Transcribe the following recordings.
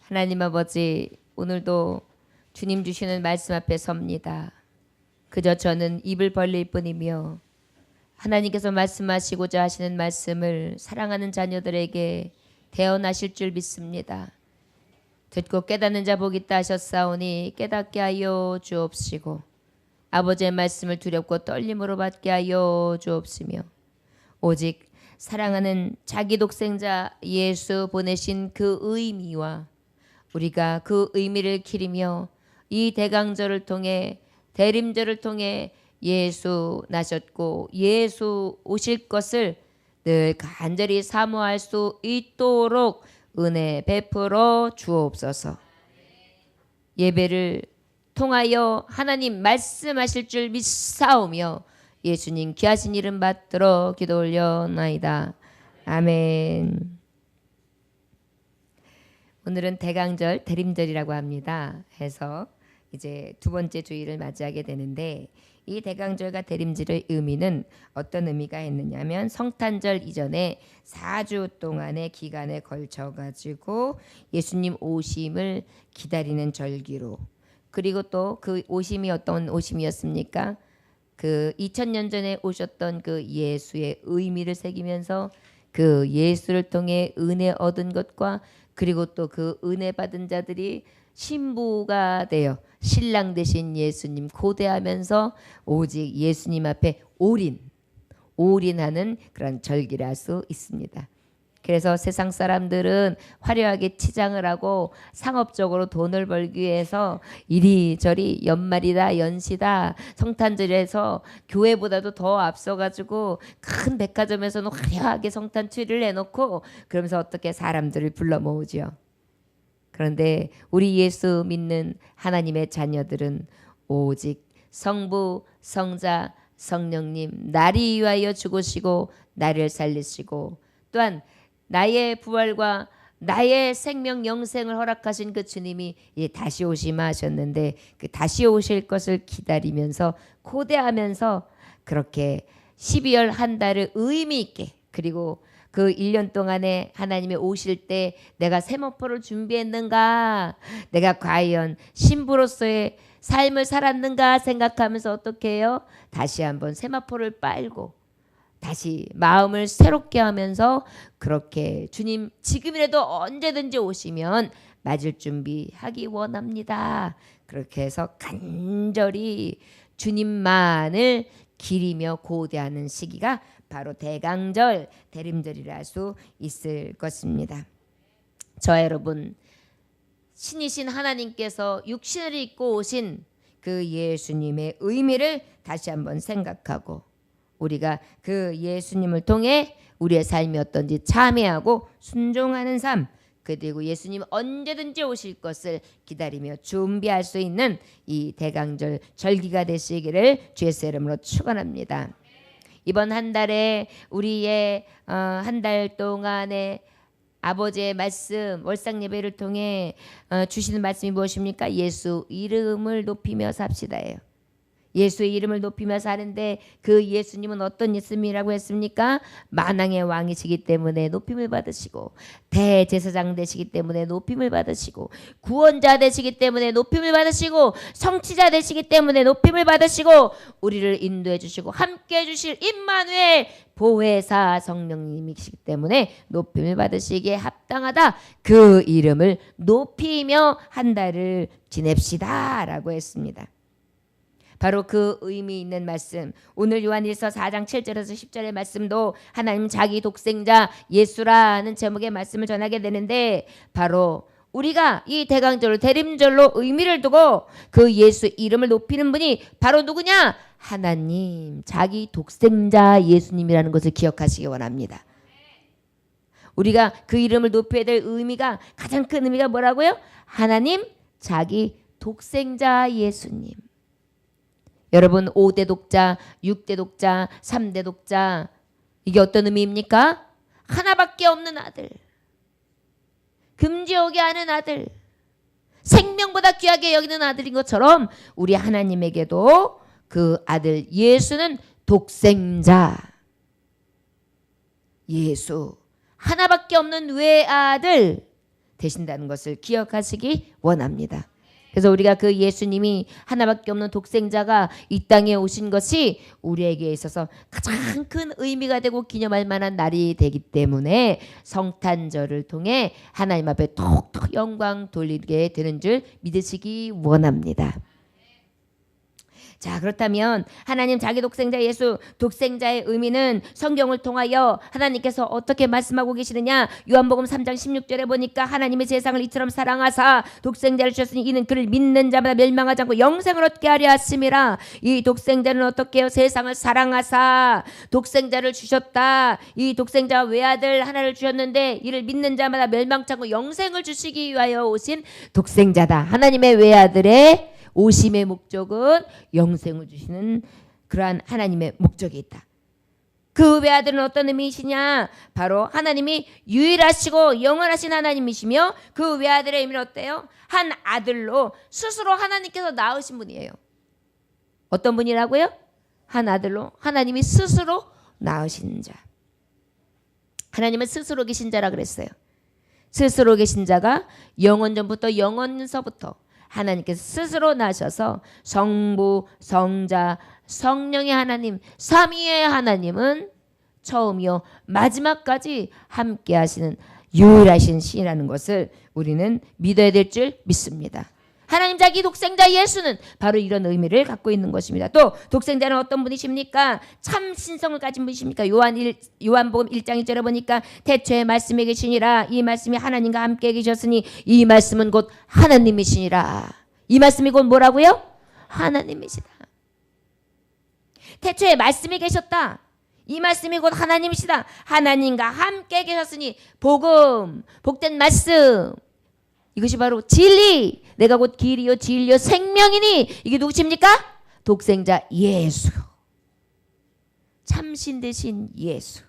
하나님 아버지, 오늘도 주님 주시는 말씀 앞에 섭니다. 그저 저는 입을 벌릴 뿐이며 하나님께서 말씀하시고자 하시는 말씀을 사랑하는 자녀들에게 대언하실 줄 믿습니다. 듣고 깨닫는 자 복이 있다 하셨사오니 깨닫게 하여 주옵시고 아버지의 말씀을 두렵고 떨림으로 받게 하여 주옵시며 오직 사랑하는 자기 독생자 예수 보내신 그 의미와 우리가 그 의미를 기리며 이 대강절을 통해 대림절을 통해 예수 나셨고 예수 오실 것을 늘 간절히 사모할 수 있도록 은혜 베풀어 주옵소서. 예배를 통하여 하나님 말씀하실 줄 믿사오며 예수님 귀하신 이름 받들어 기도 올려나이다. 아멘. 오늘은 대강절 대림절이라고 합니다. 해서 이제 두 번째 주일을 맞이하게 되는데 이 대강절과 대림절의 의미는 어떤 의미가 있느냐면 성탄절 이전에 4주 동안의 기간에 걸쳐 가지고 예수님 오심을 기다리는 절기로, 그리고 또 그 오심이 어떤 오심이었습니까? 그 2000년 전에 오셨던 그 예수의 의미를 새기면서 그 예수를 통해 은혜 얻은 것과 그리고 또 그 은혜 받은 자들이 신부가 되어 신랑 되신 예수님 고대하면서 오직 예수님 앞에 올인하는 그런 절기를 할 수 있습니다. 그래서 세상 사람들은 화려하게 치장을 하고 상업적으로 돈을 벌기 위해서 이리저리 연말이다 연시다 성탄절에서 교회보다도 더 앞서가지고 큰 백화점에서는 화려하게 성탄 트리를 내놓고 그러면서 어떻게 사람들을 불러 모으죠. 그런데 우리 예수 믿는 하나님의 자녀들은 오직 성부, 성자, 성령님 나를 위하여 죽으시고 나를 살리시고 또한 나의 부활과 나의 생명 영생을 허락하신 그 주님이 이제 다시 오시마 하셨는데 그 다시 오실 것을 기다리면서 고대하면서 그렇게 12월 한 달을 의미 있게, 그리고 그 1년 동안에 하나님이 오실 때 내가 세마포를 준비했는가, 내가 과연 신부로서의 삶을 살았는가 생각하면서 어떻게 해요? 다시 한번 세마포를 빨고 다시 마음을 새롭게 하면서 그렇게 주님 지금이라도 언제든지 오시면 맞을 준비하기 원합니다. 그렇게 해서 간절히 주님만을 기리며 고대하는 시기가 바로 대강절, 대림절이라 할 수 있을 것입니다. 저와 여러분, 신이신 하나님께서 육신을 입고 오신 그 예수님의 의미를 다시 한번 생각하고 우리가 그 예수님을 통해 우리의 삶이 어떤지 참회하고 순종하는 삶, 그리고 예수님 언제든지 오실 것을 기다리며 준비할 수 있는 이 대강절 절기가 되시기를 주의 이름으로 축원합니다. 이번 한 달에 우리의 한 달 동안의 아버지의 말씀 월상 예배를 통해 주시는 말씀이 무엇입니까? 예수 이름을 높이며 삽시다예요. 예수의 이름을 높이며 사는데 그 예수님은 어떤 예수님이라고 했습니까? 만왕의 왕이시기 때문에 높임을 받으시고 대제사장 되시기 때문에 높임을 받으시고 구원자 되시기 때문에 높임을 받으시고 성취자 되시기 때문에 높임을 받으시고 우리를 인도해 주시고 함께해 주실 임마누엘 보혜사 성령님이시기 때문에 높임을 받으시기에 합당하다. 그 이름을 높이며 한 달을 지냅시다 라고 했습니다. 바로 그 의미 있는 말씀, 오늘 요한일서 4장 7절에서 10절의 말씀도 하나님 자기 독생자 예수라는 제목의 말씀을 전하게 되는데 바로 우리가 이 대강절로 대림절로 의미를 두고 그 예수 이름을 높이는 분이 바로 누구냐? 하나님 자기 독생자 예수님이라는 것을 기억하시기 원합니다. 우리가 그 이름을 높여야 될 의미가, 가장 큰 의미가 뭐라고요? 하나님 자기 독생자 예수님. 여러분 5대 독자, 6대 독자, 3대 독자, 이게 어떤 의미입니까? 하나밖에 없는 아들, 금지오게 하는 아들, 생명보다 귀하게 여기는 아들인 것처럼 우리 하나님에게도 그 아들 예수는 독생자 예수, 하나밖에 없는 외아들, 되신다는 것을 기억하시기 원합니다. 그래서 우리가 그 예수님이 하나밖에 없는 독생자가 이 땅에 오신 것이 우리에게 있어서 가장 큰 의미가 되고 기념할 만한 날이 되기 때문에 성탄절을 통해 하나님 앞에 톡톡 영광 돌리게 되는 줄 믿으시기 원합니다. 자, 그렇다면 하나님 자기 독생자 예수 독생자의 의미는 성경을 통하여 하나님께서 어떻게 말씀하고 계시느냐? 요한복음 3장 16절에 보니까 하나님이 세상을 이처럼 사랑하사 독생자를 주셨으니 이는 그를 믿는 자마다 멸망하지 않고 영생을 얻게 하려 하심이라. 이 독생자는 어떻게 해요? 세상을 사랑하사 독생자를 주셨다. 이 독생자 외아들 하나를 주셨는데 이를 믿는 자마다 멸망치 않고 영생을 주시기 위하여 오신 독생자다. 하나님의 외아들의 오심의 목적은 영생을 주시는 그러한 하나님의 목적이 있다. 그 외아들은 어떤 의미이시냐? 바로 하나님이 유일하시고 영원하신 하나님이시며 그 외아들의 의미는 어때요? 한 아들로 스스로 하나님께서 낳으신 분이에요. 어떤 분이라고요? 한 아들로 하나님이 스스로 낳으신 자. 하나님은 스스로 계신 자라 그랬어요. 스스로 계신 자가 영원전부터 영원서부터 하나님께서 스스로 나셔서 성부, 성자, 성령의 하나님, 삼위의 하나님은 처음이요 마지막까지 함께 하시는 유일하신 신이라는 것을 우리는 믿어야 될 줄 믿습니다. 하나님 자기 독생자 예수는 바로 이런 의미를 갖고 있는 것입니다. 또 독생자는 어떤 분이십니까? 참 신성을 가진 분이십니까? 요한복음 1장 1절에 보니까 태초에 말씀이 계시니라. 이 말씀이 하나님과 함께 계셨으니 이 말씀은 곧 하나님이시니라. 이 말씀이 곧 뭐라고요? 하나님이시다. 태초에 말씀이 계셨다. 이 말씀이 곧 하나님이시다. 하나님과 함께 계셨으니 복음, 복된 말씀, 이것이 바로 진리. 내가 곧 길이요 진리요 생명이니. 이게 누구십니까? 독생자 예수. 참신 되신 예수.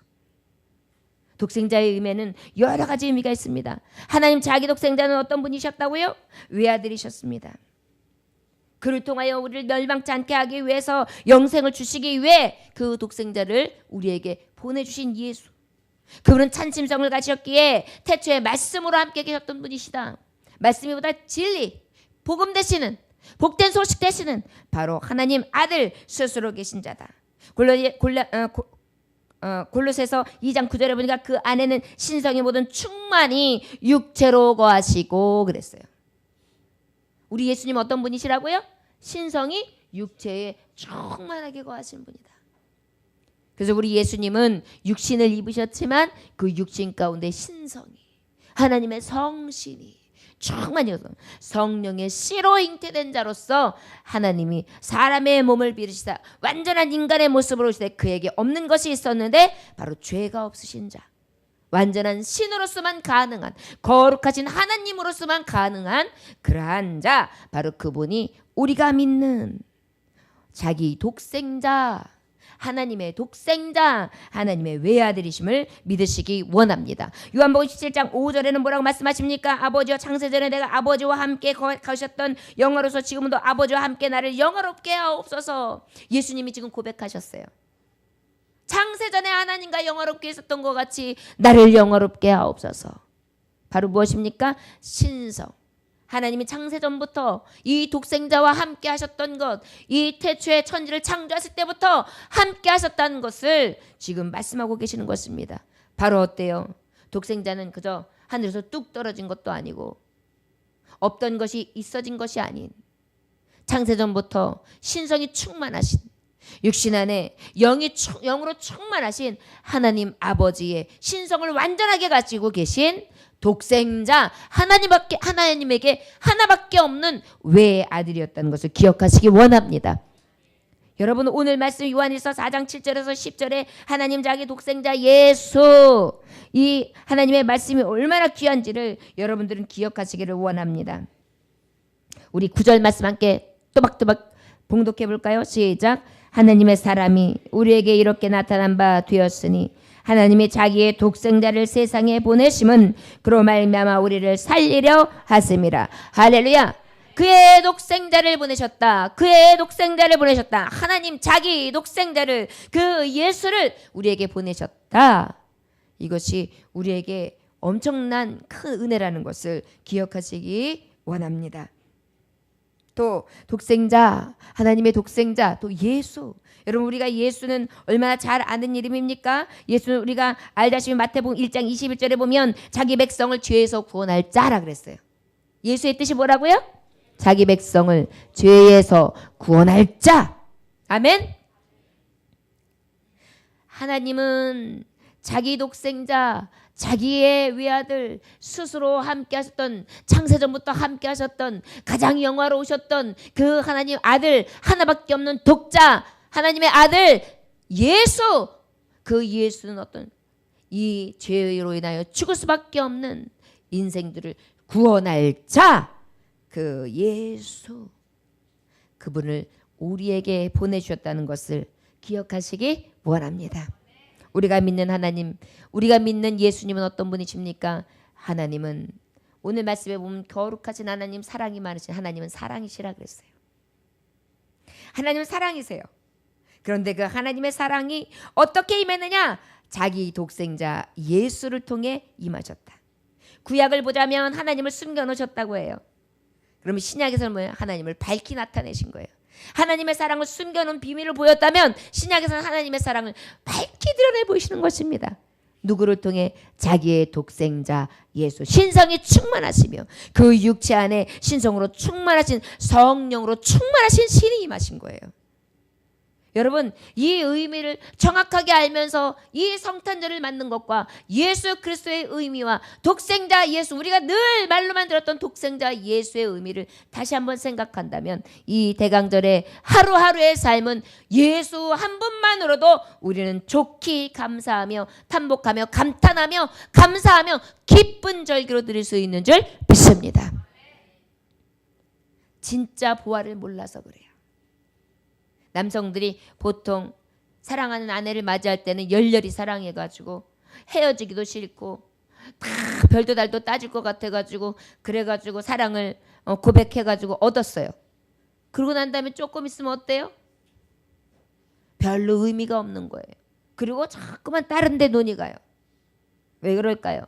독생자의 의미에는 여러 가지 의미가 있습니다. 하나님 자기 독생자는 어떤 분이셨다고요? 외아들이셨습니다. 그를 통하여 우리를 멸망치 않게 하기 위해서 영생을 주시기 위해 그 독생자를 우리에게 보내주신 예수. 그분은 찬심성을 가지셨기에 태초에 말씀으로 함께 계셨던 분이시다. 말씀이보다 진리, 복음 되시는, 복된 소식 되시는 바로 하나님 아들 스스로 계신 자다. 골로새서 2장 9절에 보니까 그 안에는 신성의 모든 충만이 육체로 거하시고 그랬어요. 우리 예수님 어떤 분이시라고요? 신성이 육체에 충만하게 거하신 분이다. 그래서 우리 예수님은 육신을 입으셨지만 그 육신 가운데 신성이, 하나님의 성신이 충만히 성령의 씨로 잉태된 자로서 하나님이 사람의 몸을 비르시다 완전한 인간의 모습으로 오시되 그에게 없는 것이 있었는데 바로 죄가 없으신 자, 완전한 신으로서만 가능한, 거룩하신 하나님으로서만 가능한 그러한 자, 바로 그분이 우리가 믿는 자기 독생자, 하나님의 독생자, 하나님의 외아들이심을 믿으시기 원합니다. 요한복음 17장 5절에는 뭐라고 말씀하십니까? 아버지와 창세전에 내가 아버지와 함께 가셨던 영화로서 지금도 아버지와 함께 나를 영화롭게 하옵소서. 예수님이 지금 고백하셨어요. 창세전에 하나님과 영화롭게 있었던 것 같이 나를 영화롭게 하옵소서. 바로 무엇입니까? 신성. 하나님이 창세전부터 이 독생자와 함께 하셨던 것, 이 태초에 천지를 창조하실 때부터 함께 하셨다는 것을 지금 말씀하고 계시는 것입니다. 바로 어때요? 독생자는 그저 하늘에서 뚝 떨어진 것도 아니고 없던 것이 있어진 것이 아닌 창세전부터 신성이 충만하신, 육신 안에 영으로 충만하신 하나님 아버지의 신성을 완전하게 가지고 계신 독생자, 하나님에게 하나밖에 없는 외아들이었다는 것을 기억하시기 원합니다. 여러분, 오늘 말씀 요한일서 4장 7절에서 10절에 하나님 자기 독생자 예수, 이 하나님의 말씀이 얼마나 귀한지를 여러분들은 기억하시기를 원합니다. 우리 9절 말씀 함께 또박또박 봉독해 볼까요? 시작. 하나님의 사람이 우리에게 이렇게 나타난 바 되었으니 하나님이 자기의 독생자를 세상에 보내심은 그로 말미암아 우리를 살리려 하심이라. 할렐루야. 그의 독생자를 보내셨다. 그의 독생자를 보내셨다. 하나님 자기 독생자를, 그 예수를 우리에게 보내셨다. 이것이 우리에게 엄청난 큰 은혜라는 것을 기억하시기 원합니다. 또 독생자, 하나님의 독생자, 또 예수. 여러분, 우리가 예수는 얼마나 잘 아는 이름입니까? 예수는 우리가 알다시피 마태복음 1장 21절에 보면 자기 백성을 죄에서 구원할 자라 그랬어요. 예수의 뜻이 뭐라고요? 자기 백성을 죄에서 구원할 자. 아멘. 하나님은 자기 독생자, 자기의 외아들, 스스로 함께 하셨던, 창세전부터 함께 하셨던, 가장 영화로우셨던 그 하나님 아들, 하나밖에 없는 독자, 하나님의 아들 예수. 그 예수는 어떤 이 죄로 인하여 죽을 수밖에 없는 인생들을 구원할 자, 그 예수, 그분을 우리에게 보내주셨다는 것을 기억하시기 원합니다. 우리가 믿는 하나님, 우리가 믿는 예수님은 어떤 분이십니까? 하나님은 오늘 말씀에 보면 거룩하신 하나님, 사랑이 많으신 하나님은 사랑이시라 그랬어요. 하나님은 사랑이세요. 그런데 그 하나님의 사랑이 어떻게 임했느냐? 자기 독생자 예수를 통해 임하셨다. 구약을 보자면 하나님을 숨겨놓으셨다고 해요. 그러면 신약에서는 뭐예요? 하나님을 밝히 나타내신 거예요. 하나님의 사랑을 숨겨놓은 비밀을 보였다면 신약에서는 하나님의 사랑을 밝히 드러내 보이시는 것입니다. 누구를 통해? 자기의 독생자 예수. 신성이 충만하시며 그 육체 안에 신성으로 충만하신, 성령으로 충만하신 신이 임하신 거예요. 여러분, 이 의미를 정확하게 알면서 이 성탄절을 맞는 것과 예수 그리스도의 의미와 독생자 예수, 우리가 늘 말로만 들었던 독생자 예수의 의미를 다시 한번 생각한다면 이 대강절의 하루하루의 삶은 예수 한 분만으로도 우리는 좋게 감사하며 탄복하며 감탄하며 감사하며 기쁜 절기로 드릴 수 있는 줄 믿습니다. 진짜 부활을 몰라서 그래요. 남성들이 보통 사랑하는 아내를 맞이할 때는 열렬히 사랑해가지고 헤어지기도 싫고 다 별도 달도 따질 것 같아가지고 그래가지고 사랑을 고백해가지고 얻었어요. 그러고 난 다음에 조금 있으면 어때요? 별로 의미가 없는 거예요. 그리고 자꾸만 다른 데 눈이 가요. 왜 그럴까요?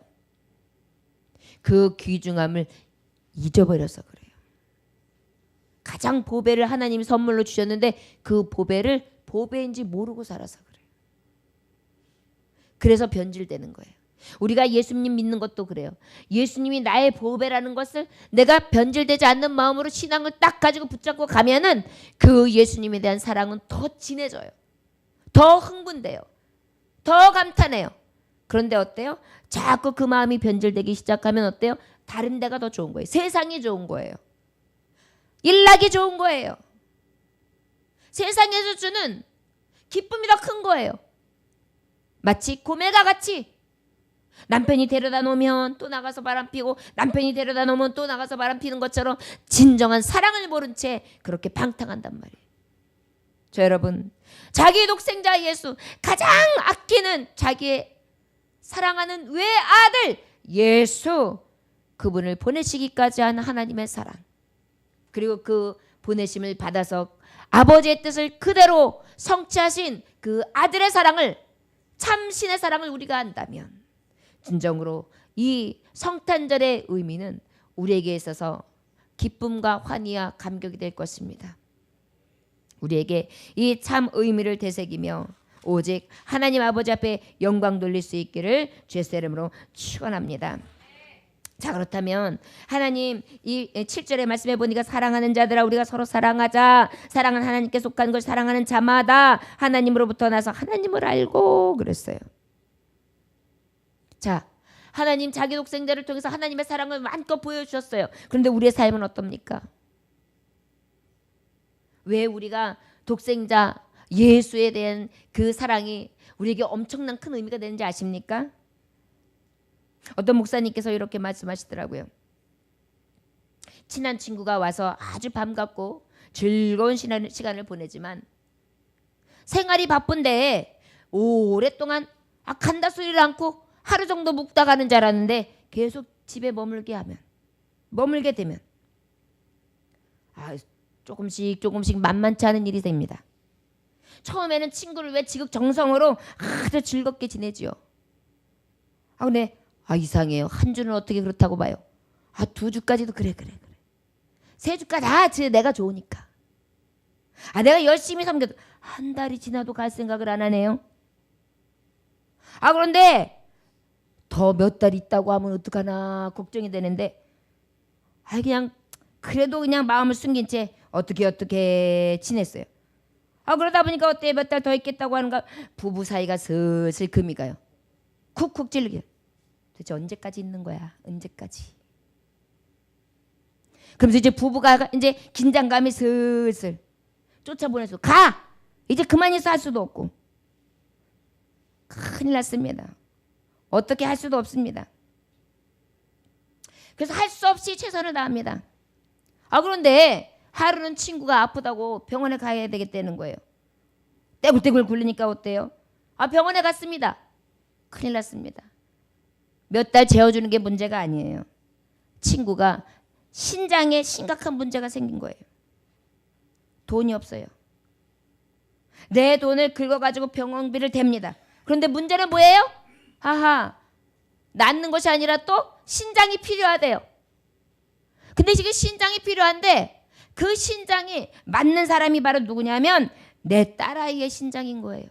그 귀중함을 잊어버려서 그래요. 가장 보배를 하나님이 선물로 주셨는데 그 보배를 보배인지 모르고 살아서 그래요. 그래서 변질되는 거예요. 우리가 예수님 믿는 것도 그래요. 예수님이 나의 보배라는 것을 내가 변질되지 않는 마음으로 신앙을 딱 가지고 붙잡고 가면은 그 예수님에 대한 사랑은 더 진해져요. 더 흥분돼요. 더 감탄해요. 그런데 어때요? 자꾸 그 마음이 변질되기 시작하면 어때요? 다른 데가 더 좋은 거예요. 세상이 좋은 거예요. 일락이 좋은 거예요. 세상에서 주는 기쁨이 더 큰 거예요. 마치 고멜과 같이 남편이 데려다 놓으면 또 나가서 바람피고 남편이 데려다 놓으면 또 나가서 바람피는 것처럼 진정한 사랑을 모른 채 그렇게 방탕한단 말이에요. 저 여러분, 자기 독생자 예수, 가장 아끼는 자기의 사랑하는 외아들 예수, 그분을 보내시기까지 한 하나님의 사랑, 그리고 그 보내심을 받아서 아버지의 뜻을 그대로 성취하신 그 아들의 사랑을, 참신의 사랑을 우리가 안다면 진정으로 이 성탄절의 의미는 우리에게 있어서 기쁨과 환희와 감격이 될 것입니다. 우리에게 이 참 의미를 되새기며 오직 하나님 아버지 앞에 영광 돌릴 수 있기를 주의 이름으로 축원합니다. 자, 그렇다면 하나님 이 7절의 말씀해 보니까 사랑하는 자들아 우리가 서로 사랑하자. 사랑은 하나님께 속한 걸 사랑하는 자마다 하나님으로부터 나서 하나님을 알고 그랬어요. 자, 하나님 자기 독생자를 통해서 하나님의 사랑을 마음껏 보여주셨어요. 그런데 우리의 삶은 어떻습니까? 왜 우리가 독생자 예수에 대한 그 사랑이 우리에게 엄청난 큰 의미가 되는지 아십니까? 어떤 목사님께서 이렇게 말씀하시더라고요. 친한 친구가 와서 아주 반갑고 즐거운 시간을 보내지만 생활이 바쁜데 오랫동안 간다 소리를 않고 하루 정도 묵다 가는 줄 알았는데 계속 집에 머물게 되면 조금씩 만만치 않은 일이 됩니다. 처음에는 친구를 왜 지극정성으로 아주 즐겁게 지내지요. 근데 아, 이상해요. 한 주는 어떻게 그렇다고 봐요. 아, 두 주까지도 그래. 세 주까지 내가 좋으니까. 아, 내가 열심히 섬겨도 한 달이 지나도 갈 생각을 안 하네요. 아, 그런데 더 몇 달 있다고 하면 어떡하나 걱정이 되는데, 아, 그냥 그래도 그냥 마음을 숨긴 채 어떻게 지냈어요. 아, 그러다 보니까 어때, 몇 달 더 있겠다고 하는가, 부부 사이가 슬슬 금이 가요. 쿡쿡 찔르게. 도대체 언제까지 있는 거야? 언제까지? 그러면서 이제 부부가 이제 긴장감이 슬슬 쫓아보내서 가! 이제 그만 있어 할 수도 없고. 큰일 났습니다. 어떻게 할 수도 없습니다. 그래서 할 수 없이 최선을 다합니다. 아, 그런데 하루는 친구가 아프다고 병원에 가야 되겠다는 거예요. 떼굴떼굴 굴리니까 어때요? 아, 병원에 갔습니다. 큰일 났습니다. 몇 달 재워주는 게 문제가 아니에요. 친구가 신장에 심각한 문제가 생긴 거예요. 돈이 없어요. 내 돈을 긁어가지고 병원비를 댑니다. 그런데 문제는 뭐예요? 하하, 낫는 것이 아니라 또 신장이 필요하대요. 근데 지금 신장이 필요한데 그 신장이 맞는 사람이 바로 누구냐면 내 딸아이의 신장인 거예요.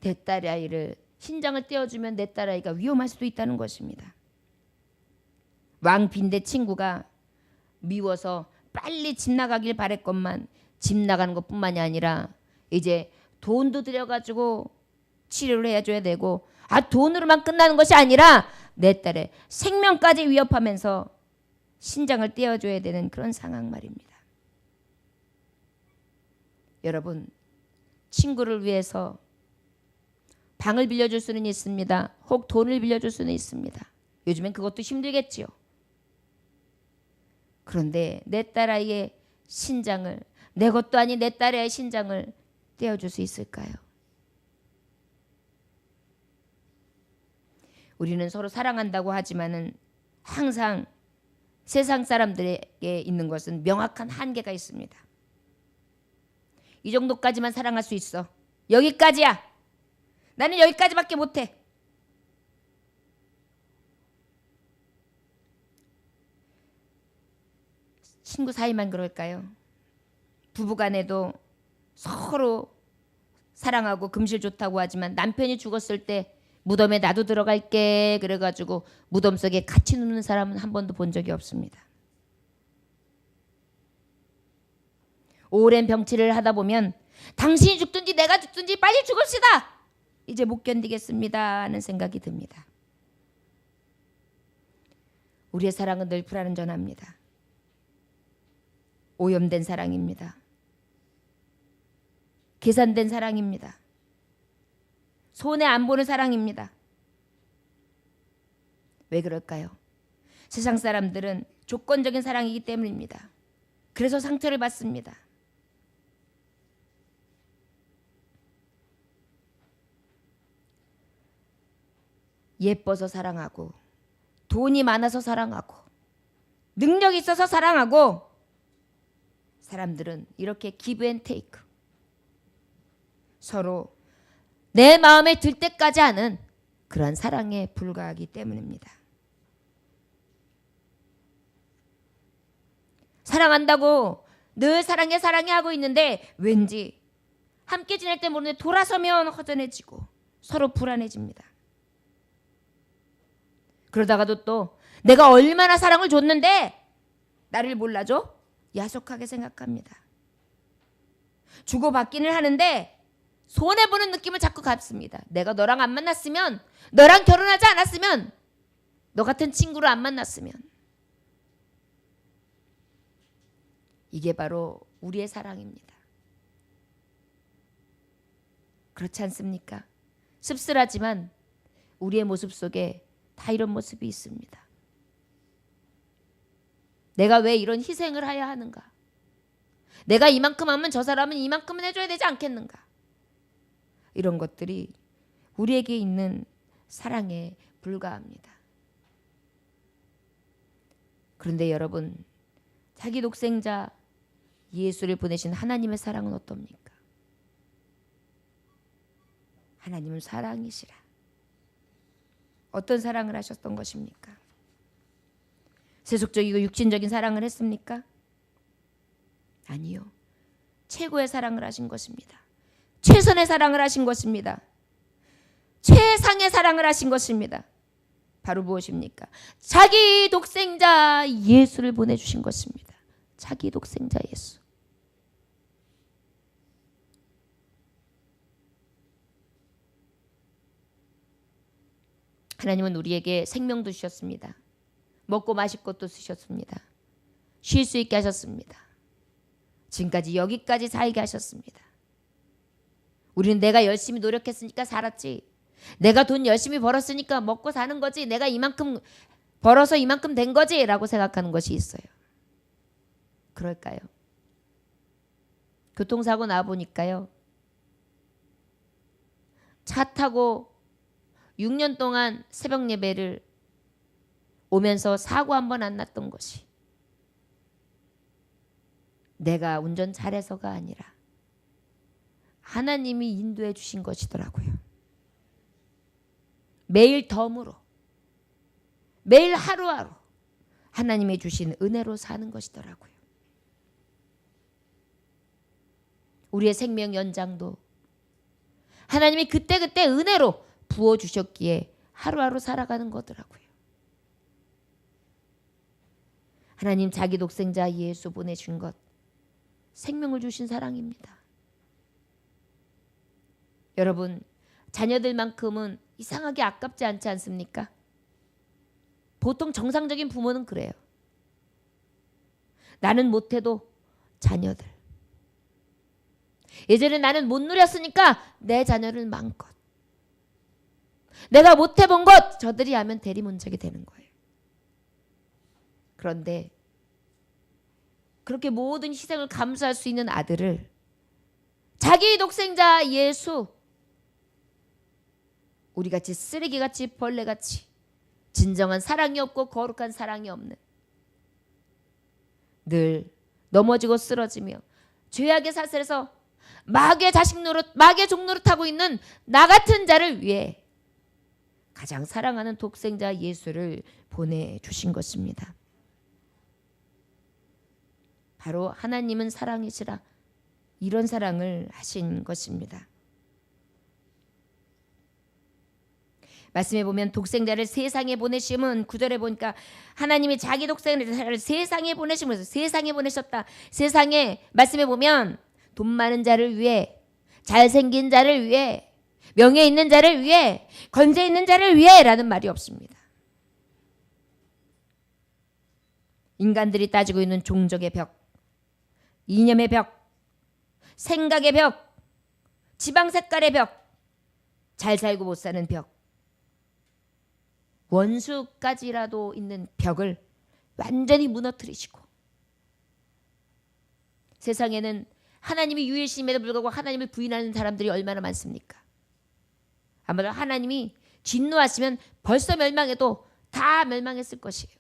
내 딸아이를 신장을 떼어주면 내 딸아이가 위험할 수도 있다는 것입니다. 왕빈대 친구가 미워서 빨리 집 나가길 바랬건만 집 나가는 것뿐만이 아니라 이제 돈도 들여가지고 치료를 해줘야 되고, 아, 돈으로만 끝나는 것이 아니라 내 딸의 생명까지 위협하면서 신장을 떼어줘야 되는 그런 상황 말입니다. 여러분, 친구를 위해서 방을 빌려줄 수는 있습니다. 혹 돈을 빌려줄 수는 있습니다. 요즘엔 그것도 힘들겠지요. 그런데 내 딸아이의 신장을, 내 것도 아닌 내 딸의 신장을 떼어줄 수 있을까요? 우리는 서로 사랑한다고 하지만은 항상 세상 사람들에게 있는 것은 명확한 한계가 있습니다. 이 정도까지만 사랑할 수 있어. 여기까지야. 나는 여기까지밖에 못해. 친구 사이만 그럴까요? 부부간에도 서로 사랑하고 금실 좋다고 하지만 남편이 죽었을 때 무덤에 나도 들어갈게 그래가지고 무덤 속에 같이 눕는 사람은 한 번도 본 적이 없습니다. 오랜 병치를 하다 보면 당신이 죽든지 내가 죽든지 빨리 죽읍시다. 이제 못 견디겠습니다 하는 생각이 듭니다. 우리의 사랑은 늘 불완전합니다. 오염된 사랑입니다. 계산된 사랑입니다. 손해 안 보는 사랑입니다. 왜 그럴까요? 세상 사람들은 조건적인 사랑이기 때문입니다. 그래서 상처를 받습니다. 예뻐서 사랑하고, 돈이 많아서 사랑하고, 능력 있어서 사랑하고, 사람들은 이렇게 기브 앤 테이크, 서로 내 마음에 들 때까지 하는 그런 사랑에 불과하기 때문입니다. 사랑한다고 늘 사랑해 하고 있는데 왠지 함께 지낼 때 모르는데 돌아서면 허전해지고 서로 불안해집니다. 그러다가도 또 내가 얼마나 사랑을 줬는데 나를 몰라줘? 야속하게 생각합니다. 주고받기는 하는데 손해보는 느낌을 자꾸 갖습니다. 내가 너랑 안 만났으면, 너랑 결혼하지 않았으면, 너 같은 친구를 안 만났으면. 이게 바로 우리의 사랑입니다. 그렇지 않습니까? 씁쓸하지만 우리의 모습 속에 다 이런 모습이 있습니다. 내가 왜 이런 희생을 해야 하는가? 내가 이만큼 하면 저 사람은 이만큼은 해줘야 되지 않겠는가? 이런 것들이 우리에게 있는 사랑에 불과합니다. 그런데 여러분, 자기 독생자 예수를 보내신 하나님의 사랑은 어떻습니까? 하나님은 사랑이시라. 어떤 사랑을 하셨던 것입니까? 세속적이고 육신적인 사랑을 했습니까? 아니요. 최고의 사랑을 하신 것입니다. 최선의 사랑을 하신 것입니다. 최상의 사랑을 하신 것입니다. 바로 무엇입니까? 자기 독생자 예수를 보내주신 것입니다. 자기 독생자 예수. 하나님은 우리에게 생명도 주셨습니다. 먹고 마실 것도 주셨습니다. 쉴 수 있게 하셨습니다. 지금까지 여기까지 살게 하셨습니다. 우리는 내가 열심히 노력했으니까 살았지. 내가 돈 열심히 벌었으니까 먹고 사는 거지. 내가 이만큼 벌어서 이만큼 된 거지 라고 생각하는 것이 있어요. 그럴까요? 교통사고 나보니까요. 차 타고 6년 동안 새벽 예배를 오면서 사고 한 번 안 났던 것이 내가 운전 잘해서가 아니라 하나님이 인도해 주신 것이더라고요. 매일 덤으로 매일 하루하루 하나님이 주신 은혜로 사는 것이더라고요. 우리의 생명 연장도 하나님이 그때그때 은혜로 부어주셨기에 하루하루 살아가는 거더라고요. 하나님 자기 독생자 예수 보내준 것 생명을 주신 사랑입니다. 여러분 자녀들만큼은 이상하게 아깝지 않지 않습니까? 보통 정상적인 부모는 그래요. 나는 못해도 자녀들. 예전에 나는 못 누렸으니까 내 자녀를 마음껏. 내가 못 해본 것 저들이 하면 대리문책이 되는 거예요. 그런데 그렇게 모든 희생을 감수할 수 있는 아들을 자기 독생자 예수 우리같이 쓰레기같이 벌레같이 진정한 사랑이 없고 거룩한 사랑이 없는 늘 넘어지고 쓰러지며 죄악의 사슬에서 마귀의 자식 노릇 마귀의 종 노릇하고 있는 나 같은 자를 위해 가장 사랑하는 독생자 예수를 보내주신 것입니다. 바로 하나님은 사랑이시라 이런 사랑을 하신 것입니다. 말씀해 보면 독생자를 세상에 보내심은 9절에 보니까 하나님이 자기 독생자를 세상에 보내심으로써 세상에 보내셨다. 세상에 말씀해 보면 돈 많은 자를 위해 잘생긴 자를 위해 명예 있는 자를 위해 권세 있는 자를 위해 라는 말이 없습니다. 인간들이 따지고 있는 종족의 벽, 이념의 벽, 생각의 벽, 지방 색깔의 벽, 잘 살고 못 사는 벽, 원수까지라도 있는 벽을 완전히 무너뜨리시고 세상에는 하나님이 유일신임에도 불구하고 하나님을 부인하는 사람들이 얼마나 많습니까? 아마도 하나님이 진노하시면 벌써 멸망해도 다 멸망했을 것이에요.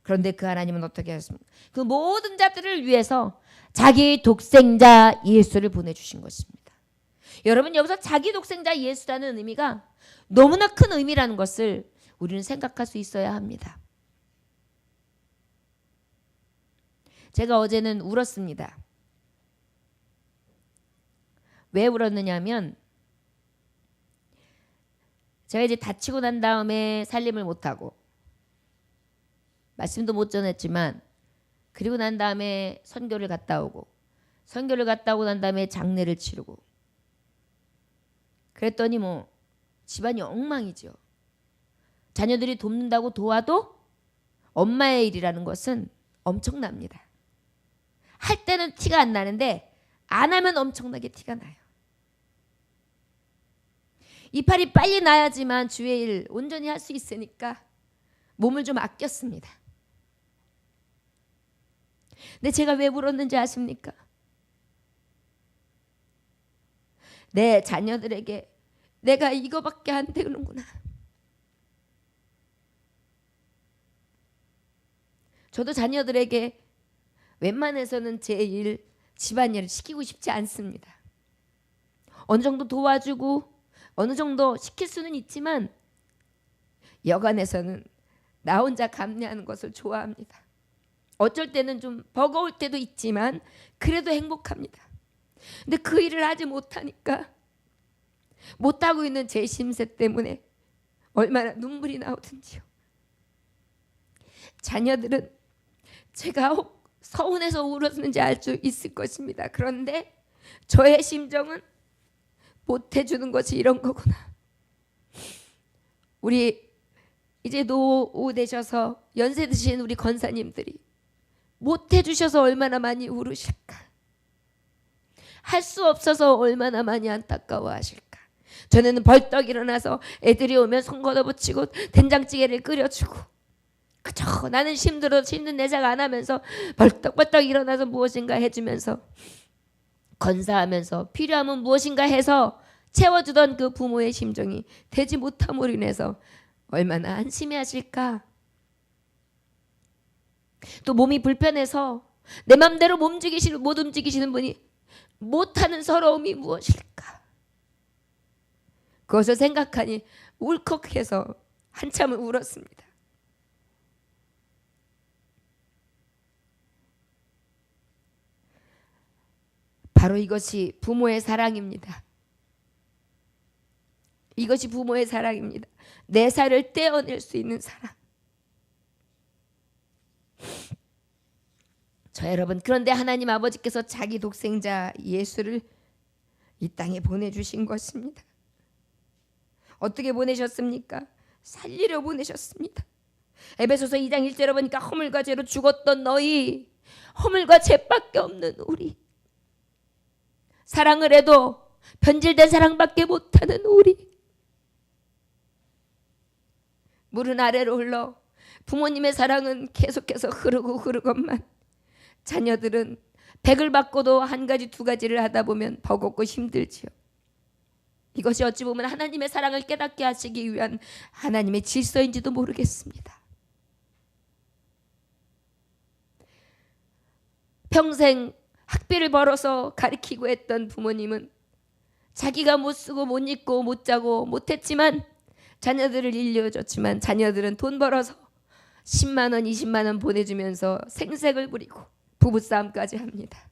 그런데 그 하나님은 어떻게 하셨습니까? 그 모든 자들을 위해서 자기 독생자 예수를 보내주신 것입니다. 여러분 여기서 자기 독생자 예수라는 의미가 너무나 큰 의미라는 것을 우리는 생각할 수 있어야 합니다. 제가 어제는 울었습니다. 왜 울었느냐 하면 제가 이제 다치고 난 다음에 살림을 못하고 말씀도 못 전했지만 그리고 난 다음에 선교를 갔다 오고 선교를 갔다 오고 난 다음에 장례를 치르고 그랬더니 뭐 집안이 엉망이죠. 자녀들이 돕는다고 도와도 엄마의 일이라는 것은 엄청납니다. 할 때는 티가 안 나는데 안 하면 엄청나게 티가 나요. 이빨이 빨리 나야지만 주의 일 온전히 할 수 있으니까 몸을 좀 아꼈습니다. 근데 제가 왜 울었는지 아십니까? 내 자녀들에게 내가 이거밖에 안 되는구나. 저도 자녀들에게 웬만해서는 제 일, 집안일을 시키고 싶지 않습니다. 어느 정도 도와주고 어느 정도 시킬 수는 있지만 여간에서는 나 혼자 감내하는 것을 좋아합니다. 어쩔 때는 좀 버거울 때도 있지만 그래도 행복합니다. 근데 그 일을 하지 못하니까, 못하고 있는 제 심세 때문에 얼마나 눈물이 나오든지요. 자녀들은 제가 혹 서운해서 울었는지 알 수 있을 것입니다. 그런데 저의 심정은 못해주는 것이 이런 거구나. 우리 이제 노후 되셔서 연세 드신 우리 권사님들이 못해주셔서 얼마나 많이 울으실까. 할 수 없어서 얼마나 많이 안타까워하실까. 전에는 벌떡 일어나서 애들이 오면 손 걷어붙이고 된장찌개를 끓여주고, 그저 나는 힘들어서 힘든 내작 안 하면서 벌떡벌떡 일어나서 무엇인가 해주면서 건사하면서 필요하면 무엇인가 해서 채워주던 그 부모의 심정이 되지 못함으로 인해서 얼마나 한심해하실까. 또 몸이 불편해서 내 맘대로 못 움직이시는 분이 못하는 서러움이 무엇일까. 그것을 생각하니 울컥해서 한참을 울었습니다. 바로 이것이 부모의 사랑입니다. 이것이 부모의 사랑입니다. 내 살을 떼어낼 수 있는 사랑. 저 여러분, 그런데 하나님 아버지께서 자기 독생자 예수를 이 땅에 보내주신 것입니다. 어떻게 보내셨습니까? 살리려 보내셨습니다. 에베소서 2장 1절에 보니까 허물과 죄로 죽었던 너희, 허물과 죄밖에 없는 우리, 사랑을 해도 변질된 사랑밖에 못하는 우리, 물은 아래로 흘러 부모님의 사랑은 계속해서 흐르고만 자녀들은 100을 받고도 한 가지 두 가지를 하다 보면 버겁고 힘들지요. 이것이 어찌 보면 하나님의 사랑을 깨닫게 하시기 위한 하나님의 질서인지도 모르겠습니다. 평생 학비를 벌어서 가르치고 했던 부모님은 자기가 못 쓰고 못 입고 못 자고 못했지만 자녀들을 일려줬지만 자녀들은 돈 벌어서 10만 원 20만 원 보내주면서 생색을 부리고 부부싸움까지 합니다.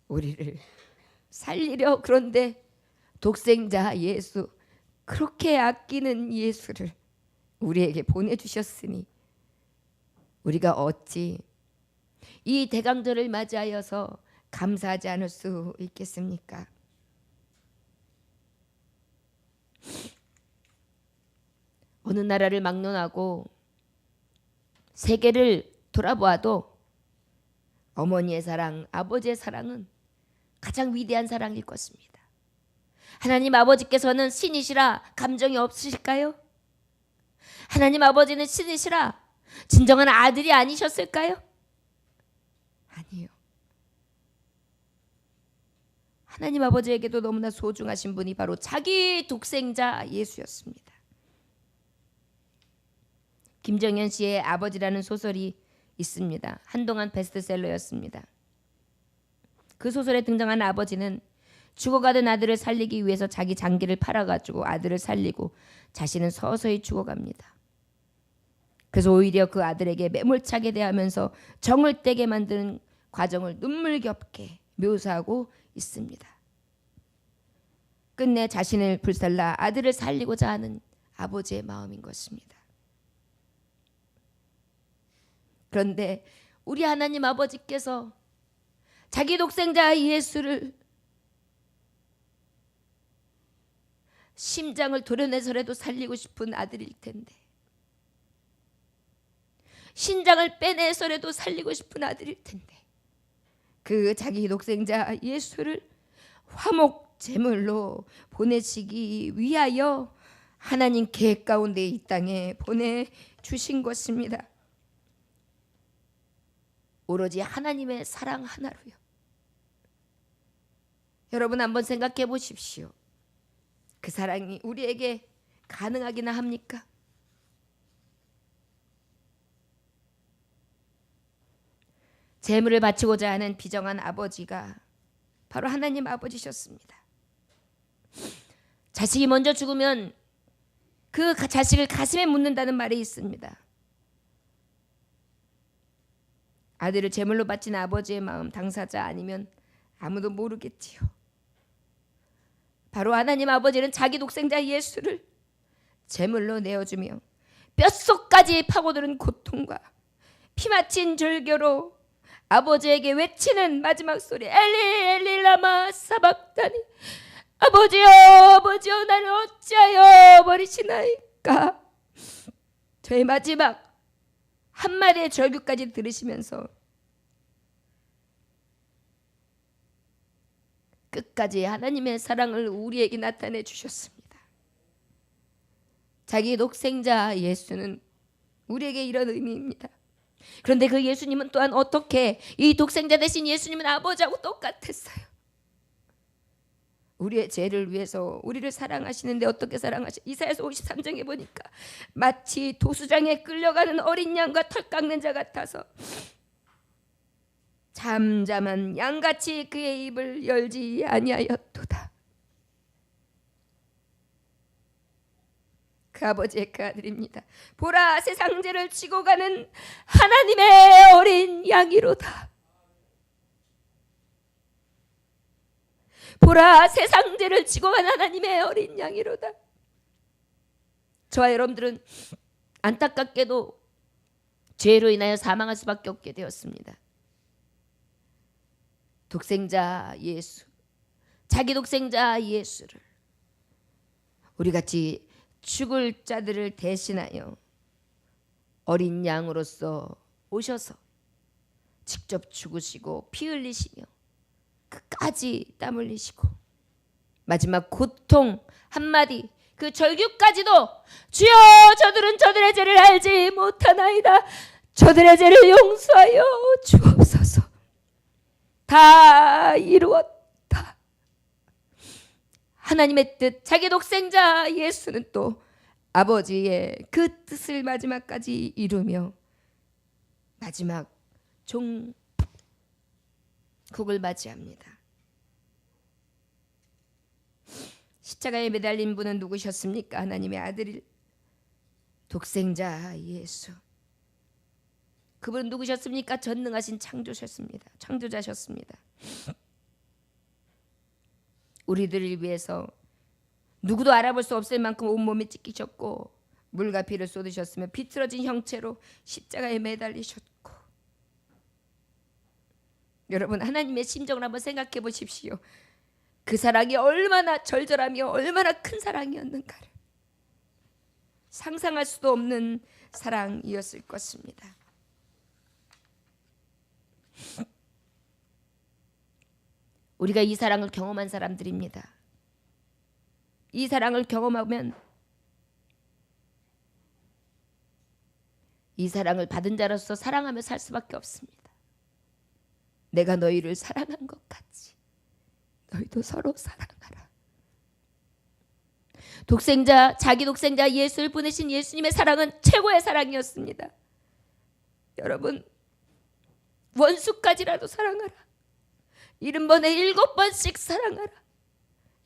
우리를 살리려, 그런데 독생자 예수, 그렇게 아끼는 예수를 우리에게 보내주셨으니 우리가 어찌 이 대강절을 맞이하여서 감사하지 않을 수 있겠습니까? 어느 나라를 막론하고 세계를 돌아보아도 어머니의 사랑, 아버지의 사랑은 가장 위대한 사랑일 것입니다. 하나님 아버지께서는 신이시라 감정이 없으실까요? 하나님 아버지는 신이시라 진정한 아들이 아니셨을까요? 아니요. 하나님 아버지에게도 너무나 소중하신 분이 바로 자기 독생자 예수였습니다. 김정현 씨의 아버지라는 소설이 있습니다. 한동안 베스트셀러였습니다. 그 소설에 등장하는 아버지는 죽어가던 아들을 살리기 위해서 자기 장기를 팔아가지고 아들을 살리고 자신은 서서히 죽어갑니다. 그래서 오히려 그 아들에게 매몰차게 대하면서 정을 떼게 만드는 과정을 눈물겹게 묘사하고 있습니다. 끝내 자신을 불살라 아들을 살리고자 하는 아버지의 마음인 것입니다. 그런데 우리 하나님 아버지께서 자기 독생자 예수를 심장을 도려내서라도 살리고 싶은 아들일 텐데, 신장을 빼내서라도 살리고 싶은 아들일 텐데, 그 자기 독생자 예수를 화목 제물로 보내시기 위하여 하나님 계획 가운데 이 땅에 보내주신 것입니다. 오로지 하나님의 사랑 하나로요. 여러분 한번 생각해 보십시오. 그 사랑이 우리에게 가능하기나 합니까? 재물을 바치고자 하는 비정한 아버지가 바로 하나님 아버지셨습니다. 자식이 먼저 죽으면 그 자식을 가슴에 묻는다는 말이 있습니다. 아들을 제물로 바친 아버지의 마음, 당사자 아니면 아무도 모르겠지요. 바로 하나님 아버지는 자기 독생자 예수를 제물로 내어주며 뼛속까지 파고드는 고통과 피막힌 절규로 아버지에게 외치는 마지막 소리, 엘리 엘리 라마 사박다니, 아버지여 아버지여 나를 어찌하여 버리시나이까. 저의 마지막 한마디의 절규까지 들으시면서 끝까지 하나님의 사랑을 우리에게 나타내 주셨습니다. 자기 독생자 예수는 우리에게 이런 의미입니다. 그런데 그 예수님은 또한 어떻게 이 독생자 대신 예수님은 아버지하고 똑같았어요. 우리의 죄를 위해서 우리를 사랑하시는데 어떻게 사랑하시? 이사야서 53장에 보니까 마치 도수장에 끌려가는 어린 양과 털 깎는 자 같아서 잠잠한 양같이 그의 입을 열지 아니하였도다. 그 아버지의 그 아들입니다. 보라, 세상 죄를 지고 가는 하나님의 어린 양이로다. 보라, 세상 죄를 지고 가는 하나님의 어린 양이로다. 저와 여러분들은 안타깝게도 죄로 인하여 사망할 수밖에 없게 되었습니다. 독생자 예수, 자기 독생자 예수를 우리같이 죽을 자들을 대신하여 어린 양으로서 오셔서 직접 죽으시고 피 흘리시며 끝까지 땀 흘리시고 마지막 고통 한마디 그 절규까지도 주여 저들은 저들의 죄를 알지 못하나이다. 저들의 죄를 용서하여 주옵소서. 다 이루었다. 하나님의 뜻, 자기 독생자 예수는 또 아버지의 그 뜻을 마지막까지 이루며 마지막 종국을 맞이합니다. 십자가에 매달린 분은 누구셨습니까? 하나님의 아들 독생자 예수. 그분은 누구셨습니까? 전능하신 창조자셨습니다. 우리들을 위해서 누구도 알아볼 수 없을 만큼 온몸이 찢기셨고 물과 피를 쏟으셨으며 비틀어진 형체로 십자가에 매달리셨고. 여러분, 하나님의 심정을 한번 생각해 보십시오. 그 사랑이 얼마나 절절하며 얼마나 큰 사랑이었는가를 상상할 수도 없는 사랑이었을 것입니다. 우리가 이 사랑을 경험한 사람들입니다. 이 사랑을 경험하면 이 사랑을 받은 자로서 사랑하며 살 수밖에 없습니다. 내가 너희를 사랑한 것 같이 너희도 서로 사랑하라. 독생자, 자기 독생자 예수를 보내신 예수님의 사랑은 최고의 사랑이었습니다. 여러분, 원수까지라도 사랑하라. 70번에 7번씩 사랑하라.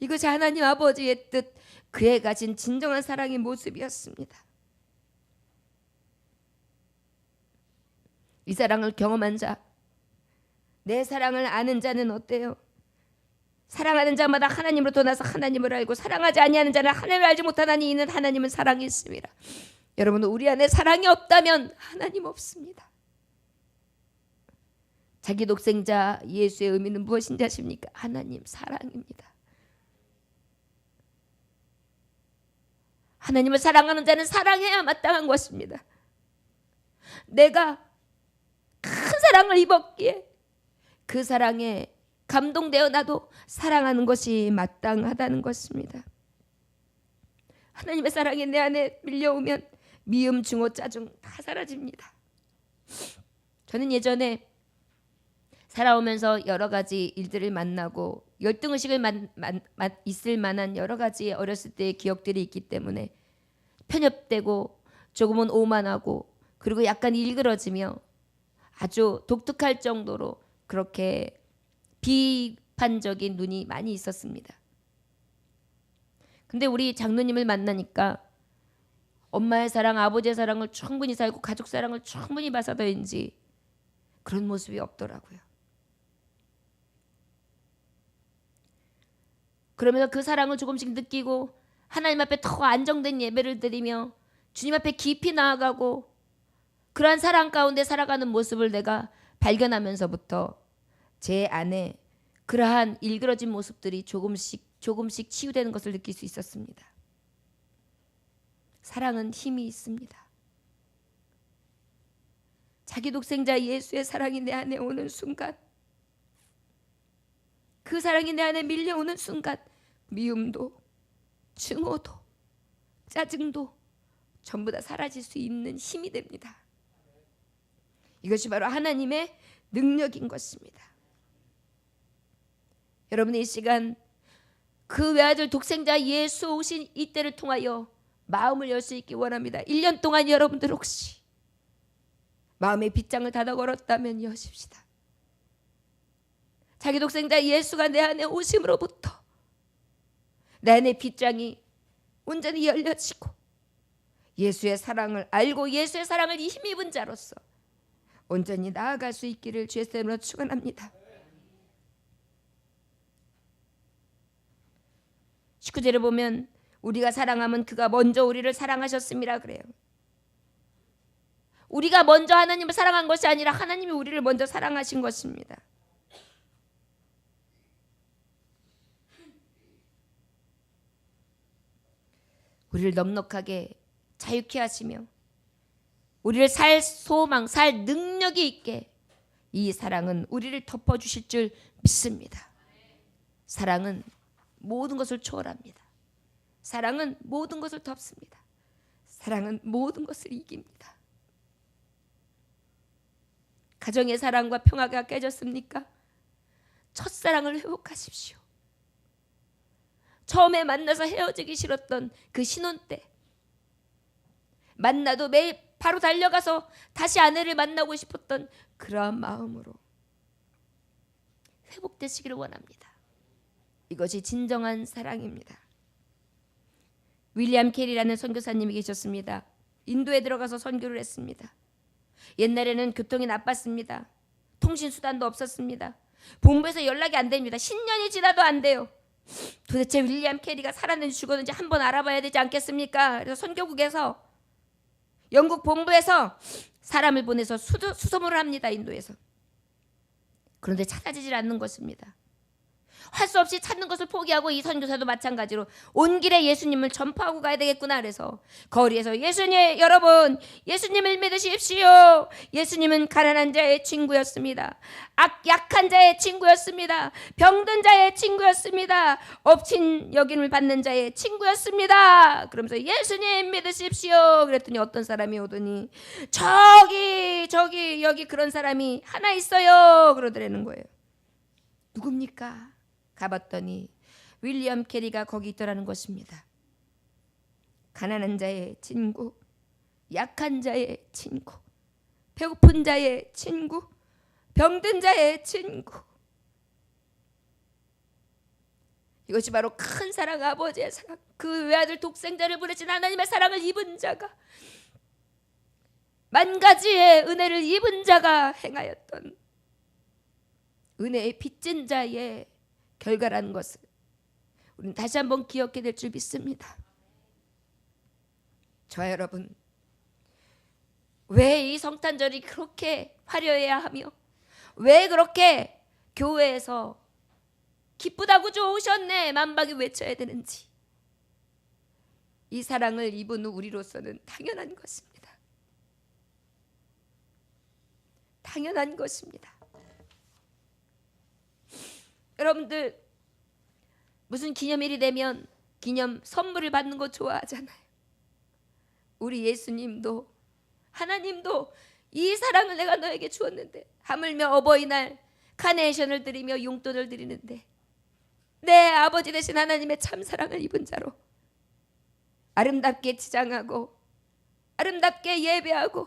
이것이 하나님 아버지의 뜻, 그에 가진 진정한 사랑의 모습이었습니다. 이 사랑을 경험한 자, 내 사랑을 아는 자는 어때요? 사랑하는 자마다 하나님으로부터 나서 하나님을 알고 사랑하지 아니하는 자는 하나님을 알지 못하나니 이는 하나님은 사랑이 있습니다. 여러분, 우리 안에 사랑이 없다면 하나님 없습니다. 자기 독생자 예수의 의미는 무엇인지 아십니까? 하나님 사랑입니다. 하나님을 사랑하는 자는 사랑해야 마땅한 것입니다. 내가 큰 사랑을 입었기에 그 사랑에 감동되어 나도 사랑하는 것이 마땅하다는 것입니다. 하나님의 사랑이 내 안에 밀려오면 미움, 증오, 짜증 다 사라집니다. 저는 예전에 살아오면서 여러 가지 일들을 만나고 열등의식을 있을 만한 여러 가지 어렸을 때의 기억들이 있기 때문에 편협되고 조금은 오만하고 그리고 약간 일그러지며 아주 독특할 정도로 그렇게 비판적인 눈이 많이 있었습니다. 근데 우리 장로님을 만나니까 엄마의 사랑, 아버지의 사랑을 충분히 살고 가족 사랑을 충분히 받아서인지 그런 모습이 없더라고요. 그러면서 그 사랑을 조금씩 느끼고 하나님 앞에 더 안정된 예배를 드리며 주님 앞에 깊이 나아가고 그러한 사랑 가운데 살아가는 모습을 내가 발견하면서부터 제 안에 그러한 일그러진 모습들이 조금씩 치유되는 것을 느낄 수 있었습니다. 사랑은 힘이 있습니다. 자기 독생자 예수의 사랑이 내 안에 오는 순간, 그 사랑이 내 안에 밀려오는 순간 미움도 증오도 짜증도 전부 다 사라질 수 있는 힘이 됩니다. 이것이 바로 하나님의 능력인 것입니다. 여러분, 이 시간 그 외아들 독생자 예수 오신 이때를 통하여 마음을 열 수 있기 원합니다. 1년 동안 여러분들 혹시 마음의 빗장을 닫아 걸었다면 여십시다. 자기 독생자 예수가 내 안에 오심으로부터 내 안의 빗장이 온전히 열려지고 예수의 사랑을 알고 예수의 사랑을 힘입은 자로서 온전히 나아갈 수 있기를 주의 이름으로 축원합니다. 19절에 보면 우리가 사랑하면 그가 먼저 우리를 사랑하셨음이라 그래요. 우리가 먼저 하나님을 사랑한 것이 아니라 하나님이 우리를 먼저 사랑하신 것입니다. 우리를 넉넉하게 자유케 하시며 우리를 살 소망, 살 능력이 있게 이 사랑은 우리를 덮어주실 줄 믿습니다. 사랑은 모든 것을 초월합니다. 사랑은 모든 것을 덮습니다. 사랑은 모든 것을 이깁니다. 가정의 사랑과 평화가 깨졌습니까? 첫사랑을 회복하십시오. 처음에 만나서 헤어지기 싫었던 그 신혼 때 만나도 매일 바로 달려가서 다시 아내를 만나고 싶었던 그러한 마음으로 회복되시기를 원합니다. 이것이 진정한 사랑입니다. 윌리엄 캐리라는 선교사님이 계셨습니다. 인도에 들어가서 선교를 했습니다. 옛날에는 교통이 나빴습니다. 통신수단도 없었습니다. 본부에서 연락이 안 됩니다. 10년이 지나도 안 돼요. 도대체 윌리엄 캐리가 살았는지 죽었는지 한번 알아봐야 되지 않겠습니까? 그래서 선교국에서 영국 본부에서 사람을 보내서 수소문을 합니다. 인도에서. 그런데 찾아지질 않는 것입니다. 할 수 없이 찾는 것을 포기하고 이 선교사도 마찬가지로 온 길에 예수님을 전파하고 가야 되겠구나. 그래서 거리에서 예수님, 여러분 예수님을 믿으십시오. 예수님은 가난한 자의 친구였습니다. 약한 자의 친구였습니다. 병든 자의 친구였습니다. 업친 여김을 받는 자의 친구였습니다. 그러면서 예수님 믿으십시오. 그랬더니 어떤 사람이 오더니 저기 여기 그런 사람이 하나 있어요. 그러더라는 거예요. 누굽니까? 가봤더니 윌리엄 캐리가 거기 있더라는 것입니다. 가난한 자의 친구, 약한 자의 친구, 배고픈 자의 친구, 병든 자의 친구. 이것이 바로 큰 사랑, 아버지의 사랑, 그 외아들 독생자를 보내신 하나님의 사랑을 입은 자가, 만 가지의 은혜를 입은 자가 행하였던 은혜의 빚진 자의 결과라는 것을 우리는 다시 한번 기억해야 될 줄 믿습니다. 저와 여러분, 왜 이 성탄절이 그렇게 화려해야 하며 왜 그렇게 교회에서 기쁘다고 좋으셨네 만박이 외쳐야 되는지, 이 사랑을 입은 우리로서는 당연한 것입니다. 당연한 것입니다. 여러분들 무슨 기념일이 되면 기념 선물을 받는 거 좋아하잖아요. 우리 예수님도 하나님도 이 사랑을 내가 너에게 주었는데, 하물며 어버이날 카네이션을 드리며 용돈을 드리는데 내 아버지 되신 하나님의 참사랑을 입은 자로 아름답게 치장하고 아름답게 예배하고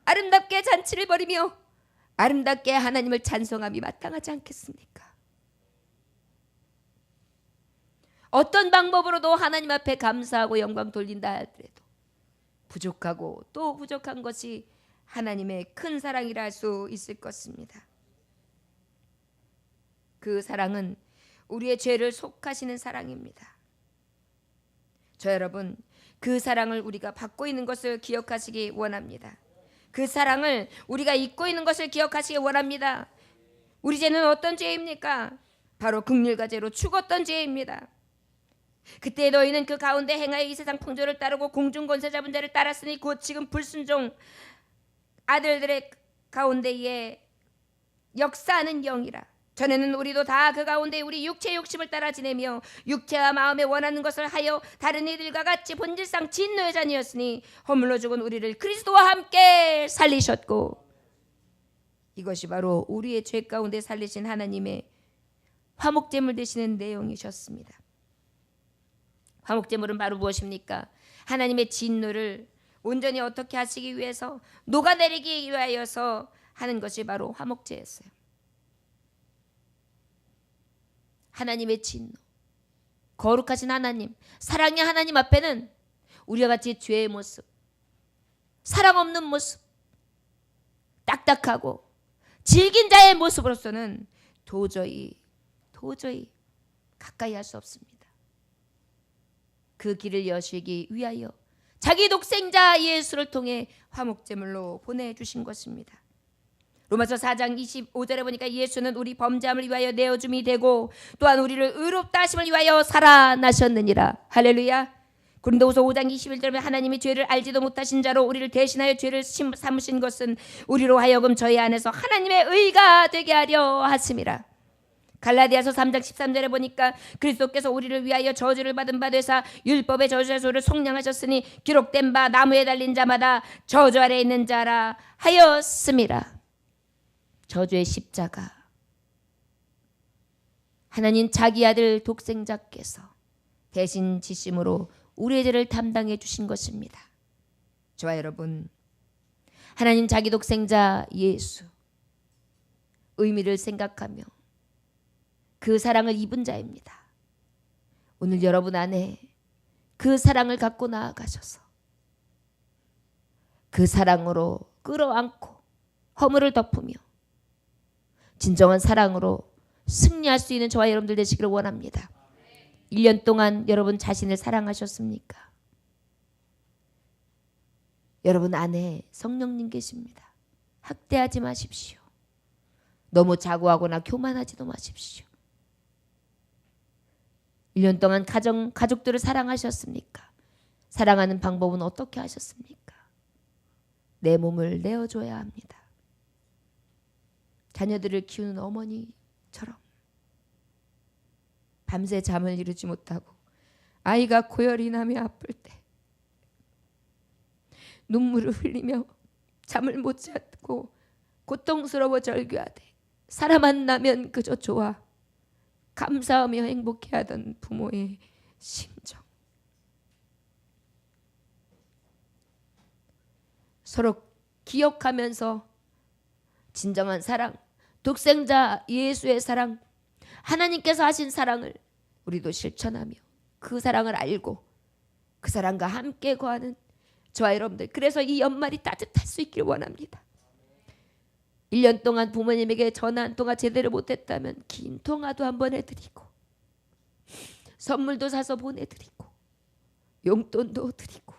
아름답게 잔치를 벌이며 아름답게 하나님을 찬송함이 마땅하지 않겠습니까? 어떤 방법으로도 하나님 앞에 감사하고 영광 돌린다 하더라도 부족하고 또 부족한 것이 하나님의 큰 사랑이라 할 수 있을 것입니다. 그 사랑은 우리의 죄를 속하시는 사랑입니다. 저 여러분, 그 사랑을 우리가 받고 있는 것을 기억하시기 원합니다. 그 사랑을 우리가 잊고 있는 것을 기억하시기 원합니다. 우리 죄는 어떤 죄입니까? 바로 긍휼과 죄로 죽었던 죄입니다. 그때 너희는 그 가운데 행하여 이 세상 풍조를 따르고 공중 권세 잡은 자를 따랐으니 곧 지금 불순종 아들들의 가운데에 역사하는 영이라. 전에는 우리도 다 그 가운데 우리 육체의 욕심을 따라 지내며 육체와 마음에 원하는 것을 하여 다른 이들과 같이 본질상 진노의 자녀였으니 허물로 죽은 우리를 그리스도와 함께 살리셨고, 이것이 바로 우리의 죄 가운데 살리신 하나님의 화목제물 되시는 내용이셨습니다. 화목제물은 바로 무엇입니까? 하나님의 진노를 온전히 어떻게 하시기 위해서, 녹아내리기 위하여서 하는 것이 바로 화목제였어요. 하나님의 진노, 거룩하신 하나님, 사랑의 하나님 앞에는 우리와 같이 죄의 모습, 사랑 없는 모습, 딱딱하고 질긴 자의 모습으로서는 도저히 가까이 할 수 없습니다. 그 길을 여시기 위하여 자기 독생자 예수를 통해 화목제물로 보내주신 것입니다. 로마서 4장 25절에 보니까 예수는 우리 범죄함을 위하여 내어줌이 되고 또한 우리를 의롭다 하심을 위하여 살아나셨느니라. 할렐루야. 고린도후서 5장 21절에 하나님이 죄를 알지도 못하신 자로 우리를 대신하여 죄를 삼으신 것은 우리로 하여금 저희 안에서 하나님의 의가 되게 하려 하심이라. 갈라디아서 3장 13절에 보니까 그리스도께서 우리를 위하여 저주를 받은 바 되사 율법의 저주를 속량하셨으니 기록된 바 나무에 달린 자마다 저주 아래 있는 자라 하였음이라. 저주의 십자가, 하나님 자기 아들 독생자께서 대신 지심으로 우리의 죄를 담당해 주신 것입니다. 저와 여러분, 하나님 자기 독생자 예수 의미를 생각하며 그 사랑을 입은 자입니다. 오늘 여러분 안에 그 사랑을 갖고 나아가셔서 그 사랑으로 끌어안고 허물을 덮으며 진정한 사랑으로 승리할 수 있는 저와 여러분들 되시기를 원합니다. 1년 동안 여러분 자신을 사랑하셨습니까? 여러분 안에 성령님 계십니다. 학대하지 마십시오. 너무 자고하거나 교만하지도 마십시오. 1년 동안 가족들을 사랑하셨습니까? 사랑하는 방법은 어떻게 하셨습니까? 내 몸을 내어줘야 합니다. 자녀들을 키우는 어머니처럼 밤새 잠을 이루지 못하고 아이가 고열이 나며 아플 때 눈물을 흘리며 잠을 못 자고 고통스러워 절규하되 사람 만나면 그저 좋아 감사하며 행복해하던 부모의 심정, 서로 기억하면서 진정한 사랑, 독생자 예수의 사랑, 하나님께서 하신 사랑을 우리도 실천하며 그 사랑을 알고 그 사랑과 함께 거하는 저와 여러분들, 그래서 이 연말이 따뜻할 수 있길 원합니다. 1년 동안 부모님에게 전화 한 통화 제대로 못했다면 긴 통화도 한번 해드리고 선물도 사서 보내드리고 용돈도 드리고,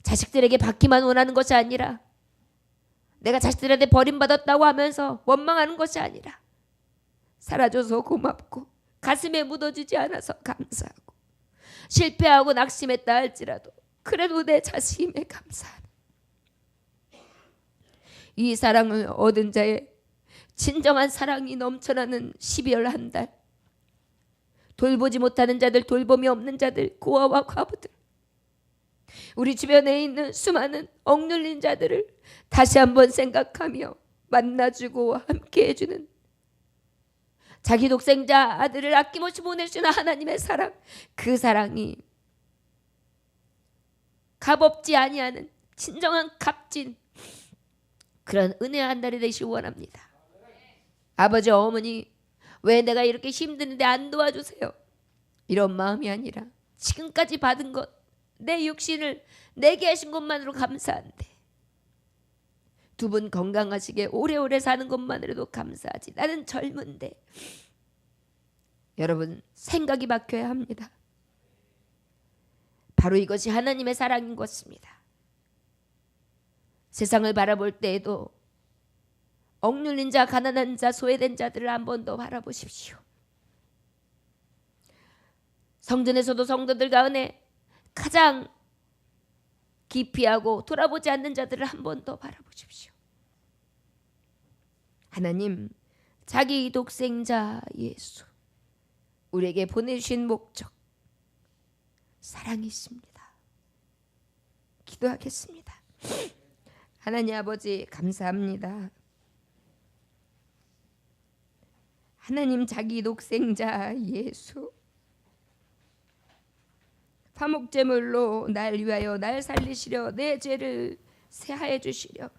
자식들에게 받기만 원하는 것이 아니라 내가 자식들한테 버림받았다고 하면서 원망하는 것이 아니라 사라져서 고맙고 가슴에 묻어지지 않아서 감사하고 실패하고 낙심했다 할지라도 그래도 내 자식임에 감사하는 이 사랑을 얻은 자의 진정한 사랑이 넘쳐나는 12월 한 달, 돌보지 못하는 자들, 돌봄이 없는 자들, 고아와 과부들, 우리 주변에 있는 수많은 억눌린 자들을 다시 한번 생각하며 만나주고 함께 해주는 자기 독생자 아들을 아낌없이 보내주는 하나님의 사랑, 그 사랑이 값없지 아니하는 진정한 값진 그런 은혜한 날이 되시기 원합니다. 아버지 어머니 왜 내가 이렇게 힘드는데 안 도와주세요? 이런 마음이 아니라 지금까지 받은 것, 내 육신을 내게 하신 것만으로 감사한데 두 분 건강하시게 오래오래 사는 것만으로도 감사하지. 나는 젊은데. 여러분 생각이 바뀌어야 합니다. 바로 이것이 하나님의 사랑인 것입니다. 세상을 바라볼 때에도 억눌린 자, 가난한 자, 소외된 자들을 한 번 더 바라보십시오. 성전에서도 성도들 가운데 가장 기피하고 돌아보지 않는 자들을 한 번 더 바라보십시오. 하나님 자기 독생자 예수 우리에게 보내주신 목적 사랑이십니다. 기도하겠습니다. 하나님 아버지 감사합니다. 하나님 자기 독생자 예수 화목제물로 날 위하여 날 살리시려 내 죄를 세하여 주시려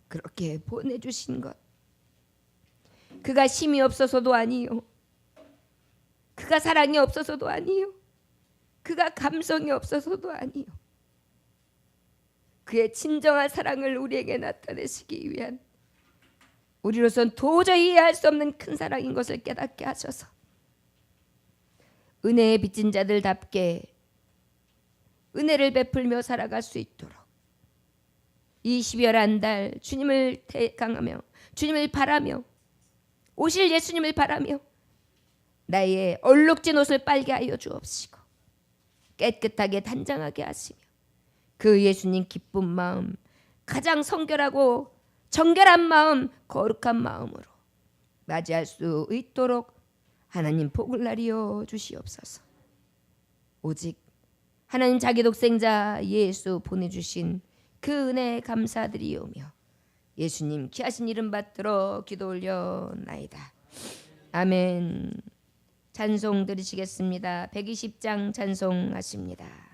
그렇게 보내주신 것, 그가 힘이 없어서도 아니요, 그가 사랑이 없어서도 아니요, 그가 감성이 없어서도 아니요, 그의 진정한 사랑을 우리에게 나타내시기 위한 우리로선 도저히 이해할 수 없는 큰 사랑인 것을 깨닫게 하셔서 은혜에 빚진 자들답게 은혜를 베풀며 살아갈 수 있도록 이 12월 한 달 주님을 대강하며 주님을 바라며 오실 예수님을 바라며 나의 얼룩진 옷을 빨게 하여 주옵시고 깨끗하게 단장하게 하시며 그 예수님 기쁜 마음, 가장 성결하고 정결한 마음, 거룩한 마음으로 맞이할 수 있도록 하나님 복을 나리어 주시옵소서. 오직 하나님 자기 독생자 예수 보내주신 그 은혜에 감사드리오며 예수님 귀하신 이름 받들어 기도 올려나이다. 아멘. 찬송 드리시겠습니다. 120장 찬송하십니다.